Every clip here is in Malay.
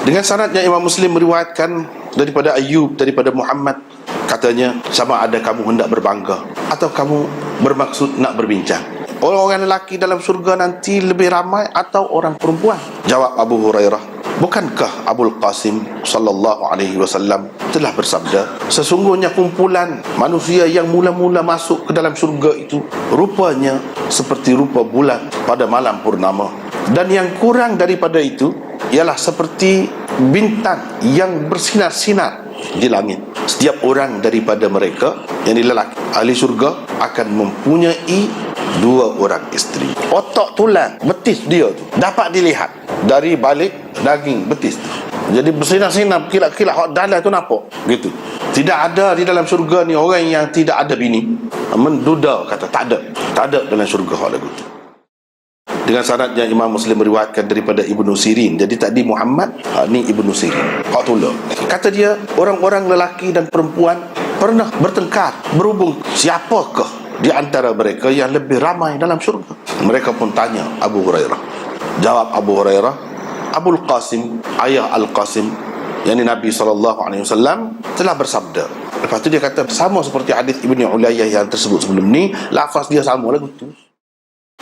Dengan sanadnya Imam Muslim meriwayatkan daripada Ayyub, daripada Muhammad, katanya, sama ada kamu hendak berbangga atau kamu bermaksud nak berbincang, orang-orang lelaki dalam surga nanti lebih ramai atau orang perempuan? Jawab Abu Hurairah, bukankah Abul Qasim sallallahu alaihi wasallam telah bersabda, sesungguhnya kumpulan manusia yang mula-mula masuk ke dalam surga itu rupanya seperti rupa bulan pada malam purnama, dan yang kurang daripada itu ialah seperti bintang yang bersinar-sinar di langit. Setiap orang daripada mereka, yang lelaki ahli surga, akan mempunyai 2 orang isteri. Otak tulang betis dia tu dapat dilihat dari balik daging betis tu. Jadi bersinar-sinar, kilat-kilat hak dalam tu nampak gitu. Tidak ada di dalam syurga ni orang yang tidak ada bini. Menduda kata tak ada dalam syurga hak lagu tu. Dengan sanadnya Imam Muslim meriwayatkan daripada Ibnu Sirin. Jadi tadi Muhammad, ni Ibnu Sirin, hak tula. Kata dia, orang-orang lelaki dan perempuan pernah bertengkar, berhubung siapakah di antara mereka yang lebih ramai dalam syurga. Mereka pun tanya Abu Hurairah. Jawab Abu Hurairah, Abul Qasim, ayah Al-Qasim, yakni Nabi SAW telah bersabda. Lepas tu dia kata sama seperti hadis Ibnu Ulayyah yang tersebut sebelum ni, lafaz dia sama lagu tu.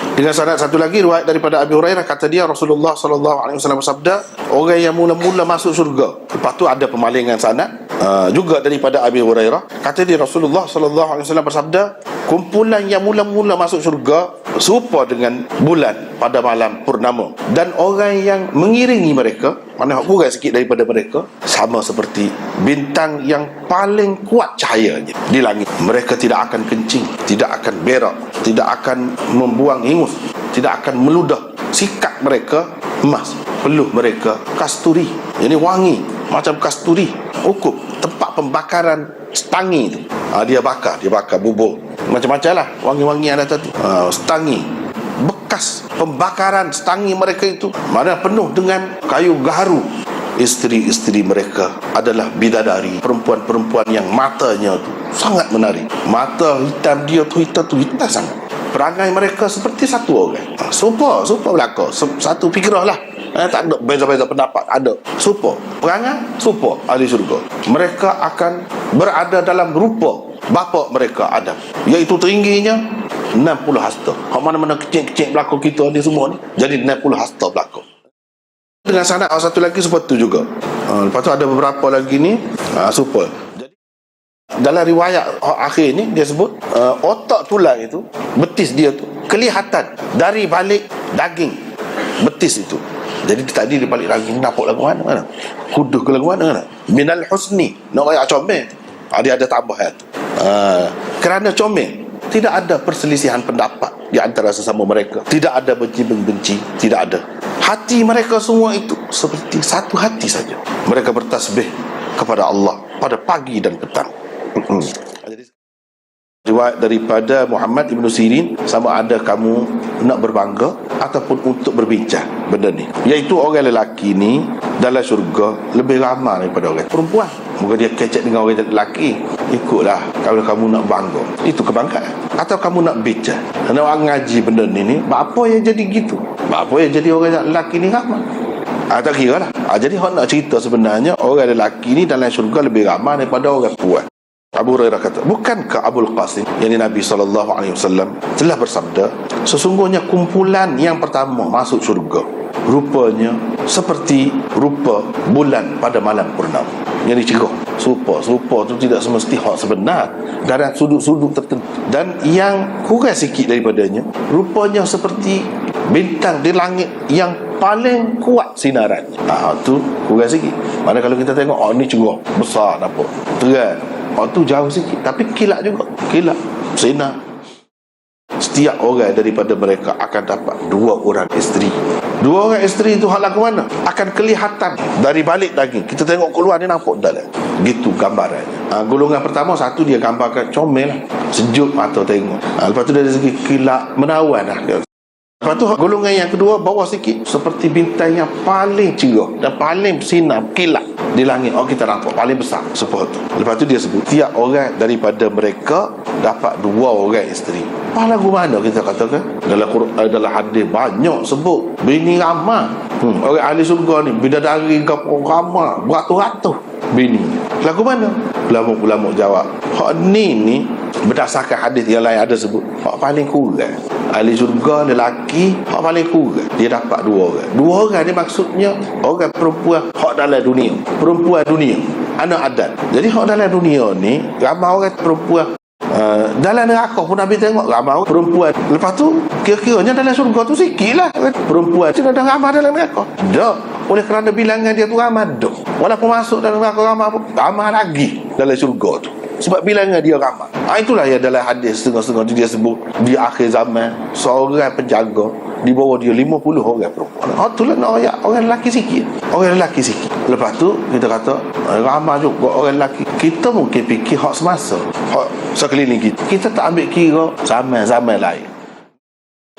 Dengan sanad satu lagi riwayat daripada Abu Hurairah, kata dia Rasulullah SAW bersabda, orang yang mula-mula masuk syurga. Lepas tu ada pemalingan sanad juga daripada Abu Hurairah, kata dia Rasulullah SAW bersabda, kumpulan yang mula-mula masuk syurga serupa dengan bulan pada malam purnama, dan orang yang mengiringi mereka, mana kurang sikit daripada mereka, sama seperti bintang yang paling kuat cahayanya di langit. Mereka tidak akan kencing, tidak akan berak, tidak akan membuang ingus, tidak akan meludah. Sikat mereka emas, peluh mereka kasturi, jadi wangi macam kasturi. Ukup tempat pembakaran stangi tu, dia bakar bubur macam-macam lah, wangi-wangi ada tadi. Stangi, bekas pembakaran stangi mereka itu mana penuh dengan kayu gaharu. Isteri-isteri mereka adalah bidadari, perempuan-perempuan yang matanya tu sangat menarik. Mata hitam dia tu hitam sangat. Perangai mereka seperti satu orang. Serupa belaka, satu fikrah lah. Tak ada beza-beza pendapat, ada serupa perangai, serupa ahli syurga. Mereka akan berada dalam rupa bapa mereka Adam, iaitu tingginya 60 hasta. Hak mana-mana kecil-kecil belakang kita ni semua ni jadi 60 hasta belakang. Dengan sanad satu lagi seperti itu juga. Lepas tu ada beberapa lagi ni serupa. Jadi dalam riwayat akhir ni dia sebut otak tulang itu, betis dia tu kelihatan dari balik daging betis itu. Jadi tadi di balik daging nampak lagu mana? Kuduh ke lagu mana? Minal husni, nak raya comel. Dia ada tambahan tu. Kerana comel, tidak ada perselisihan pendapat di antara sesama mereka, tidak ada benci-benci, tidak ada. Hati mereka semua itu seperti satu hati saja. Mereka bertasbih kepada Allah pada pagi dan petang. Jadi riwayat daripada Muhammad Ibnu Sirin, sama ada kamu nak berbangga ataupun untuk berbincang benda ni, iaitu orang lelaki ni dalam syurga lebih ramai daripada orang perempuan. Moga dia kecek dengan orang lelaki, ikutlah kalau kamu nak bangga, itu kebanggaan. Atau kamu nak bincang, nak ngaji benda ni apa yang jadi gitu, apa yang jadi orang lelaki ni ramai. Tak kira lah. Jadi orang nak cerita sebenarnya orang lelaki ni dalam syurga lebih ramai daripada orang perempuan. Abu Hurairah kata, bukankah Abul Qasim, yakni Nabi SAW telah bersabda, sesungguhnya kumpulan yang pertama masuk syurga rupanya seperti rupa bulan pada malam purnama. Jadi cerah, serupa tu tidak semesti hak sebenar dalam sudut-sudut tertentu. Dan yang kurang sikit daripadanya, rupanya seperti bintang di langit yang paling kuat sinaran. Tu kurang sikit. Mana kalau kita tengok, ni cerah, besar, nampak terang. Tu jauh sikit, tapi kilat juga, kilat, sinar. Setiap orang daripada mereka akan dapat 2 orang isteri. 2 orang isteri itu hal lagu mana? Akan kelihatan dari balik daging. Kita tengok keluar ni nampak dalam. Gitu gambarannya. Golongan pertama, satu dia gambarkan comel lah, sejuk mata tengok. Lepas tu dari segi kilat menawan lah. Lepas tu golongan yang kedua, bawah sikit, seperti bintang yang paling cerah dan paling bersinar, kilat di langit. Kita nampak paling besar seperti tu. Lepas tu dia sebut, tiap orang daripada mereka dapat 2 orang isteri. Lagu mana kita katakan? Dalam hadis banyak sebut bini ramah. Orang ahli surga ni bidadari ramah beratus-ratus bini. Lagu mana? Ulama-ulama jawab, hak ni berdasarkan hadis yang lain ada sebut, hak paling kurang ahli syurga lelaki, hak paling kurang dia dapat 2 orang. 2 orang ni maksudnya orang perempuan hak dalam dunia, perempuan dunia, anak adat. Jadi hak dalam dunia ni ramai orang perempuan. Dalam neraka pun Nabi tengok ramai perempuan. Lepas tu kira-kiranya dalam syurga tu sikit lah perempuan tu dah ramai dalam neraka. Dah, oleh kerana bilangan dia tu ramai dah. Walaupun masuk dalam neraka ramai lagi dalam syurga tu, sebab bilangan dia ramai. Itulah yang dalam hadis setengah-setengah dia sebut di akhir zaman seorang penjaga di bawah dia 50 orang perempuan. Itulah nak orang lelaki sikit. Orang lelaki sikit. Lepas tu kita kata ramai juga orang lelaki. Kita mungkin fikir hak semasa, hak sekeliling kita. Kita tak ambil kira zaman lain.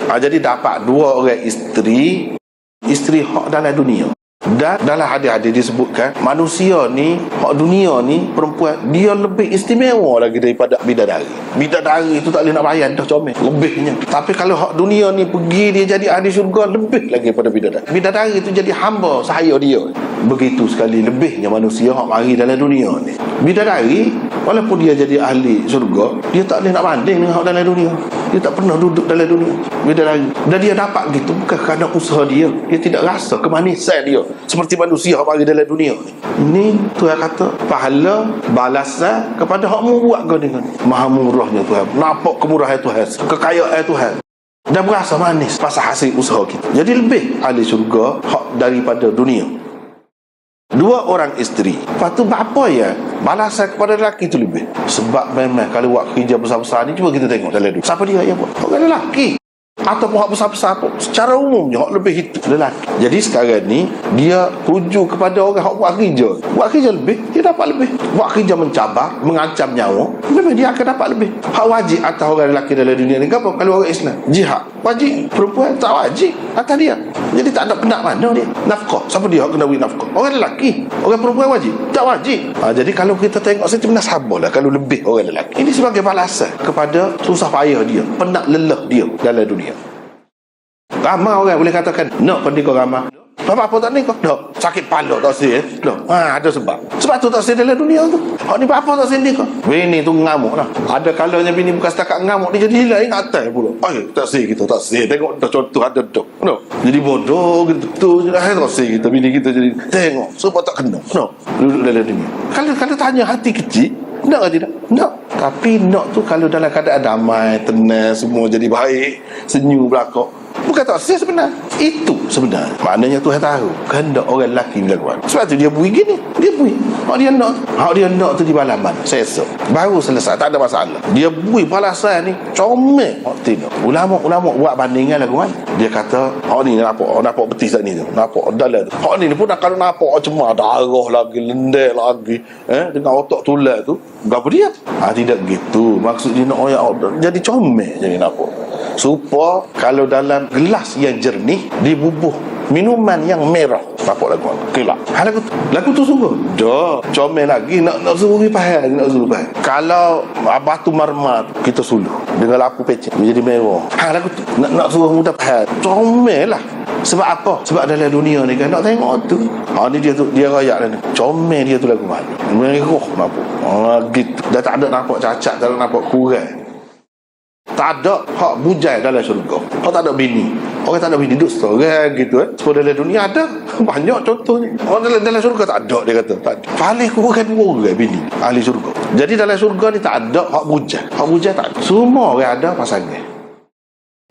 Jadi dapat 2 orang isteri hak dalam dunia. Dan dalam hadis-hadis disebutkan manusia ni, hak dunia ni, perempuan dia lebih istimewa lagi daripada bidadari. Bidadari itu tak boleh nak bayar dah, comel lebihnya. Tapi kalau hak dunia ni pergi dia jadi ahli syurga, lebih lagi daripada bidadari. Bidadari itu jadi hamba sahaya dia. Begitu sekali lebihnya manusia hak mari dalam dunia ni. Bidadari walaupun dia jadi ahli syurga, dia tak boleh nak banding dengan hak dalam dunia. Dia tak pernah duduk dalam dunia. Bidadari. Dan dia dapat gitu bukan kerana usaha dia. Dia tidak rasa kemanisan dia seperti manusia yang mari dalam dunia ni. Tuhan kata pahala balasan kepada hak mu buat kau dengan maha murahnya Tuhan. Nampak kemurahan Tuhan, kekayaan Tuhan, dan berasa manis pasal hasil usaha kita. Jadi lebih ahli syurga hak daripada dunia. 2 orang isteri. Lepas tu apa ya balasan kepada lelaki tu lebih. Sebab memang kalau buat kerja besar-besar ni, cuba kita tengok dalam dunia, siapa dia yang buat? Orang lelaki. Atau hak besar-besar pun secara umumnya hak lebih itu lelaki. Jadi sekarang ni dia tuju kepada orang hak buat kerja lebih, dia dapat lebih. Buat kerja mencabar, mengancam nyawa, memang dia akan dapat lebih. Hak wajib atas orang lelaki dalam dunia ni apa? Kalau orang Islam jihad wajib, perempuan tak wajib atas dia. Jadi tak ada penat mana dia nafkah. Siapa dia hak kena beri nafkah? Orang lelaki. Orang perempuan wajib? Tak wajib. Jadi kalau kita tengok saya benar sabarlah kalau lebih orang lelaki. Ini sebagai balasan kepada susah payah dia, penat lelah dia dalam dunia. Ramai orang boleh katakan nak pergi kau ramai. Apa tak ni kau? Dah sakit kepala tak sih. Ada sebab tu tak sih dalam dunia tu. Hak ni apa tak sih ni kau? Bini tu ngamuk lah. Ada kalanya bini bukan setakat ngamuk, dia jadi hilang ingatan pula. Tak sih kita, tak sih. Tengok dah contoh ada dok. Jadi bodoh gitu tu. Tak sih kita bini kita jadi tengok sebab tak kena. Duduk dalam dunia. Kalau tanya hati kecil, nak ke tidak? Nak. Tapi nak tu kalau dalam keadaan damai, tenang, semua jadi baik, senyum belakang. Bukan tak sia sebenar. Itu sebenar. Maknanya Tuhan tahu kehendak orang lelaki bila keluar. Sebab tu dia bui gini. Dia bui. Hak dia nak tu di balaman. Sesok baru selesai, tak ada masalah. Dia bui balasan ni comel. Hak tino. Ulama buat bandingan lagu kan. Dia kata hak ni nampak betis tak ni tu. Nampak dalam tu. Hak ni pun kalau nampak cemar darah lagi, lendek lagi, dengan otak tulang tu. Berapa dia? Tidak gitu. Maksudnya nak jadi comel jadi nampak. Supaya kalau dalam gelas yang jernih dibubuh minuman yang merah, nampak lagu kelak. Lagu tu sungguh dah comel lagi. Nak suruh pahal, kalau batu marmar kita suluh dengan lampu pecah menjadi mewah. Lagu tu nak suruh mudah pahal, comel lah. Sebab apa? Sebab dalam dunia ni kan nak tengok tu. Ni dia rayak ni. Comel dia tu lagu mana? Merah nampak. Gitu. Dah tak ada nampak cacat, tak ada nampak kurang. Tak ada hak bujai dalam syurga. Hak tak ada bini. Orang tak ada bini duduk seorang gitu Sebab dalam dunia ada banyak contohnya. Orang dalam syurga tak ada, dia kata. Tak ada. Paling kurang 2 orang bini ahli syurga. Jadi dalam syurga ni tak ada hak bujai. Hak bujai tak ada. Semua orang ada pasangan.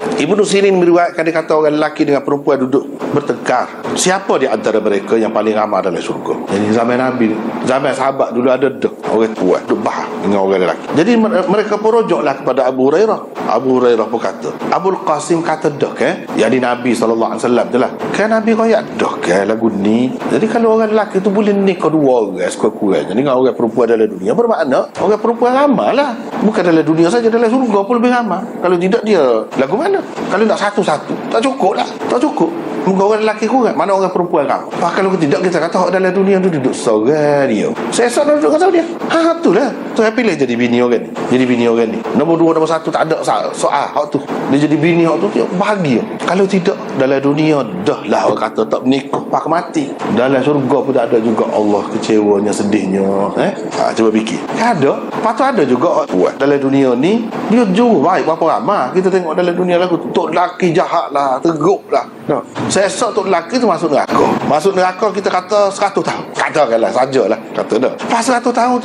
Ibnu Sirin meriwayatkan, dia kata orang lelaki dengan perempuan duduk bertengkar, siapa di antara mereka yang paling ramai dalam syurga? Jadi zaman Nabi, zaman sahabat dulu ada orang tua duduk bahas dengan orang lelaki. Jadi mereka pun rojoklah kepada Abu Hurairah. Abu Hurairah pun kata, Abul Qasim kata dah kan, jadi Nabi SAW tu lah kan, Nabi kaya dah kan lagu ni. Jadi kalau orang lelaki tu boleh nikah 2 orang sekurang-kurang, jadi dengan orang perempuan dalam dunia, bermakna orang perempuan ramai lah. Bukan dalam dunia saja, dalam syurga pun lebih ramai. Kalau tidak dia lagu mana? Kalau nak satu-satu tak cukup lah. Tak cukup. Muka orang lelaki kurang, mana orang perempuan ramai. Kalau tidak kita kata dalam dunia tu duduk seorang dia. Saya nak duduk kata dia. Itulah. Tu saya pilih jadi bini orang ni. Jadi bini orang ni. Nombor 2, nombor 1 tak ada soal hak tu. Dia jadi bini hak tu dia bahagia. Kalau tidak dalam dunia dah lah orang kata tak menikah pak mati. Dalam syurga pun tak ada juga Allah kecewanya, sedihnya. Cuba fikir. Ada. Lepas tu ada juga buat dalam dunia ni dia jauh baik berapa ramai. Kita tengok dalam dunia lagu tok lelaki jahat lah, teruk lah. Saya esok tok lelaki tu masuk neraka. Masuk neraka kita kata 100 tahun. Katakanlah sajalah kata dah. Pas 100 tahun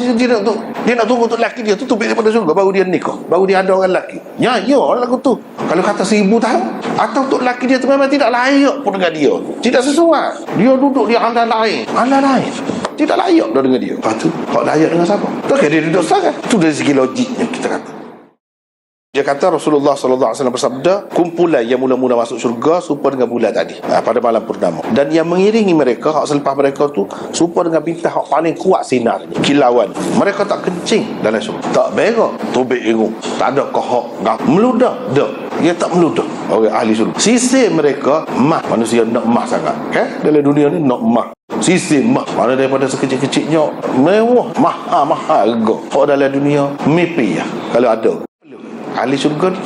dia nak tunggu tok lelaki dia tu tubik daripada syurga baru dia nikah. Baru dia ada orang lelaki. Ya lagu tu. Kalau kata 1000 tahun atau tok lelaki dia tu memang tidak layak pun dengan dia. Tidak sesuai. Dia duduk di anda lain. Tidak layak dah dengan dia. Lepas tu hak layak dengan siapa? Tak kira dia duduk sangat. Itu dari segi logiknya kita kata. Dia kata Rasulullah SAW bersabda, kumpulan yang mula-mula masuk syurga serupa dengan bulan tadi pada malam purnama, dan yang mengiringi mereka hak selepas mereka tu serupa dengan bintang hak paling kuat sinarnya, kilauan. Mereka tak kencing dalam syurga, tak berak, tubik irung, tak ada kohok, meludah, dak. Dia tak meludah. Orang ahli syurga. Sisi mereka mah, manusia nak mah sangat. Dalam dunia ni nak mah. Sisi mah, mana daripada sekecil-kecilnya mewah, mahal harga. Hak dalam dunia mimpi ya kalau ada. Ahli syurga ni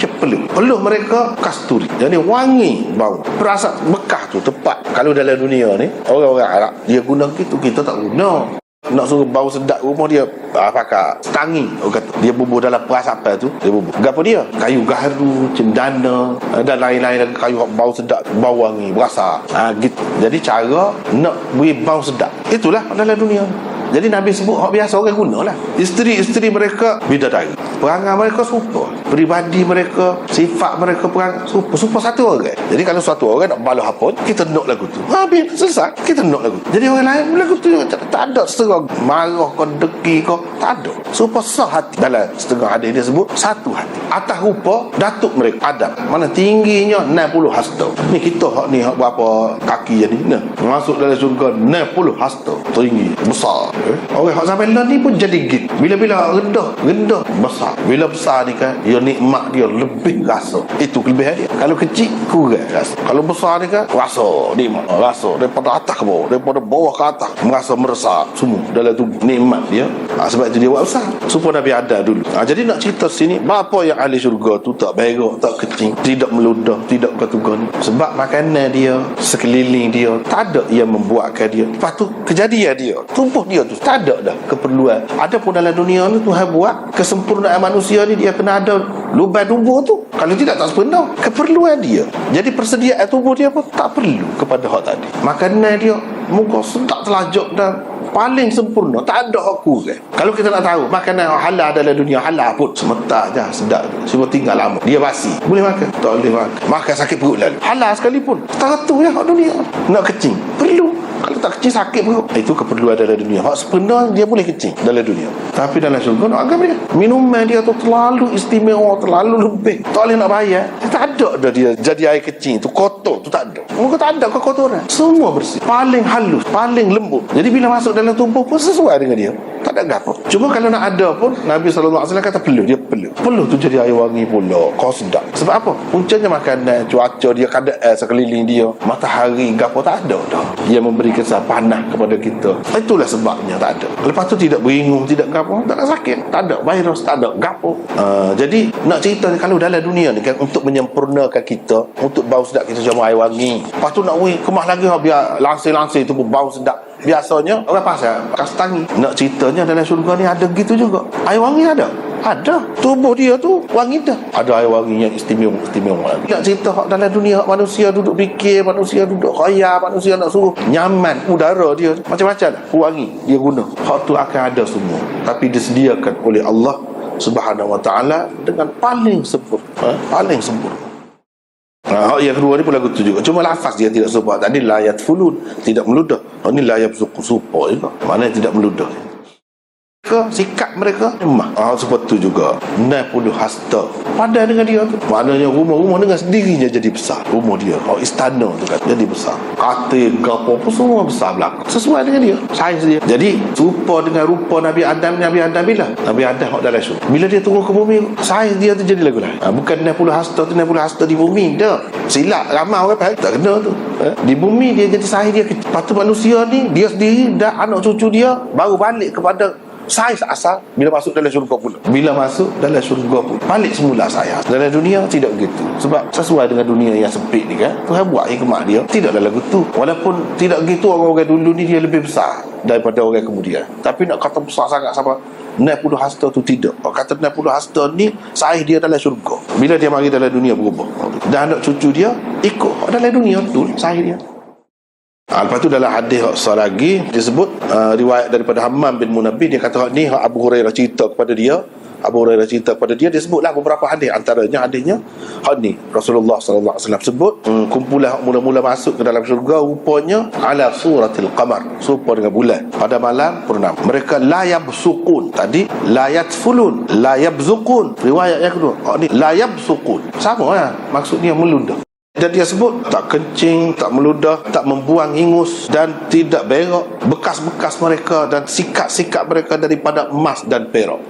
peluh mereka kasturi, jadi wangi bau, perasa bekah tu tepat. Kalau dalam dunia ni orang-orang Arab dia guna gitu, kita tak guna. Nak suruh bau sedap rumah dia pakai tangi, orang kata dia bubuh dalam perasapan tu, dia bubuh gapo dia kayu gaharu, cendana dan lain-lain lagi kayu bau sedap, bau wangi, berasa gitu. Jadi cara nak beri bau sedap itulah dalam dunia. Jadi Nabi sebut hak biasa orang gunalah. Isteri-isteri mereka bidadari, perangai mereka serupa, peribadi mereka, sifat mereka, perangai serupa satu orang. Jadi kalau satu orang nak balas apa, kita nak lagu tu. Habis selesai, kita nak lagu tu. Jadi orang lain lagu tu tak ada setengah marah kau, deki kau, tak ada. Serupa sehati. Dalam setengah hadis dia sebut satu hati. Atas rupa datuk mereka Adam, mana tingginya 60 hasta. Ni kita hak ni hak berapa kaki jadi nah. Masuk dalam syurga 60 hasta. Tinggi, besar. Orang hak sampai lah ni pun jadi git. Bila-bila rendah besar. Bila besar ni kan dia nikmat dia lebih rasa. Itu kelebihan dia. Kalau kecil kurang rasa. Kalau besar ni kan rasa nikmat, rasa daripada atas ke bawah, daripada bawah ke atas, merasa meresap semua dalam tubuh nikmat dia. Sebab itu dia buat besar. Supaya Nabi ada dulu. Jadi nak cerita sini bapa yang ahli syurga tu tak berak, tak kecil, tidak meludah, tidak bertugan. Sebab makanan dia, sekeliling dia tak ada yang membuatkan dia. Lepas tu kejadian dia, tubuh dia tu tak ada dah keperluan. Adapun dalam dunia ni Tuhan buat kesempurnaan manusia ni dia kena ada lubang tubuh tu. Kalau tidak tak sempurna keperluan dia. Jadi persediaan tubuh dia pun tak perlu kepada hak tadi. Makanan dia muka sedap telajak dan paling sempurna, tak ada hak kurang. Kalau kita nak tahu makanan halal dalam dunia halal pun sementara je sedap, cuma tinggal lama dia basi, boleh makan? Tak boleh makan sakit perut lalu. Halal sekalipun tak tu ya hak dunia. Nak kecing perlu, kalau tak kecil sakit perut. Itu keperluan dalam dunia. Hak sempurna dia boleh kecil dalam dunia. Tapi dalam syurga nak agam dia. Minuman dia tu terlalu istimewa, terlalu lebih. Tak boleh nak bayar. Tak ada dah dia jadi air kecil tu kotor tu tak ada. Muka tak ada kekotoran. Semua bersih. Paling halus, paling lembut. Jadi bila masuk dalam tubuh pun sesuai dengan dia. Tak ada gapo. Cuma kalau nak ada pun Nabi SAW kata perlu, dia perlu. Perlu tu jadi air wangi pula. Kau sedap. Sebab apa? Puncanya makanan, cuaca dia, keadaan sekeliling dia, matahari, gapo tak ada dah. Dia memberi kesan panas kepada kita. Itulah sebabnya tak ada. Lepas tu tidak beringung, tidak gapo, tak ada sakit, tak ada virus, tak ada gapo. Jadi nak cerita ni kalau dalam dunia ni kan untuk menyempurnakan kita, untuk bau sedap kita cuma air wangi. Lepas tu nak kemas lagi biar langsir-langsir tu bau sedap. Biasanya orang pasal kastangi. Nak ceritanya dalam syurga ni ada gitu juga. Air wangi ada. Tubuh dia tu wangi dah. Ada air wangi yang istimewa lagi. Nak cerita dalam dunia manusia duduk fikir, manusia duduk khayal, manusia nak suruh nyaman udara dia macam-macam lah. Wangi dia guna. Hak tu akan ada semua. Tapi disediakan oleh Allah Subhanahu Wa Taala dengan paling sempurna. Paling sempurna. Yang kedua ni pun lagu tu juga. Cuma lafaz dia tidak serupa. Tadi layat fulun, tidak meludah. Ini layat supa juga. Mana tidak meludah. mereka, sikap mereka emas. Seperti tu juga 60 hasta padan dengan dia tu. Maknanya rumah-rumah dengan sendirinya jadi besar. Rumah dia, istana tu kan jadi besar. Katil, gapo pun semua besar belakang. Sesuai dengan dia, saiz dia. Jadi serupa dengan rupa Nabi Adam bila? Nabi Adam dalam syurga. Bila dia turun ke bumi, saiz dia tu jadi lagu lain. Bukan 60 hasta tu 60 hasta di bumi dah. Silap ramai orang faham tak kena tu. Di bumi dia jadi saiz dia kecil. Lepas tu manusia ni dia sendiri dan anak cucu dia baru balik kepada saiz asal bila masuk dalam syurga pula. Bila masuk dalam syurga pula balik semula saiz. Dalam dunia tidak begitu. Sebab sesuai dengan dunia yang sempit ni kan, Tuhan buat hikmah dia tidak dalam gitu. Walaupun tidak begitu, orang-orang dulu ni dia lebih besar daripada orang kemudian. Tapi nak kata besar sangat sama 60 hasta tu tidak. Kata 60 hasta ni saiz dia dalam syurga. Bila dia mari dalam dunia berubah. Dan anak cucu dia ikut dalam dunia betul saiz dia. Lepas tu dalam hadis lagi disebut riwayat daripada Hammam bin Munabbih, dia kata ni Abu Hurairah cerita kepada dia. Dia sebutlah beberapa hadis, antaranya hadisnya ni Rasulullah sallallahu alaihi wasallam sebut kumpulan mula-mula masuk ke dalam syurga rupanya ala suratil qamar, serupa dengan bulan pada malam purnama. Mereka la yabsuqun, tadi la yatfulun, la yabzuqun. Riwayat yang kedua ni la yabsuqun, sama lah maksudnya meludah. Dan dia sebut tak kencing, tak meludah, tak membuang hingus dan tidak berak. Bekas-bekas mereka dan sikat-sikat mereka daripada emas dan perak.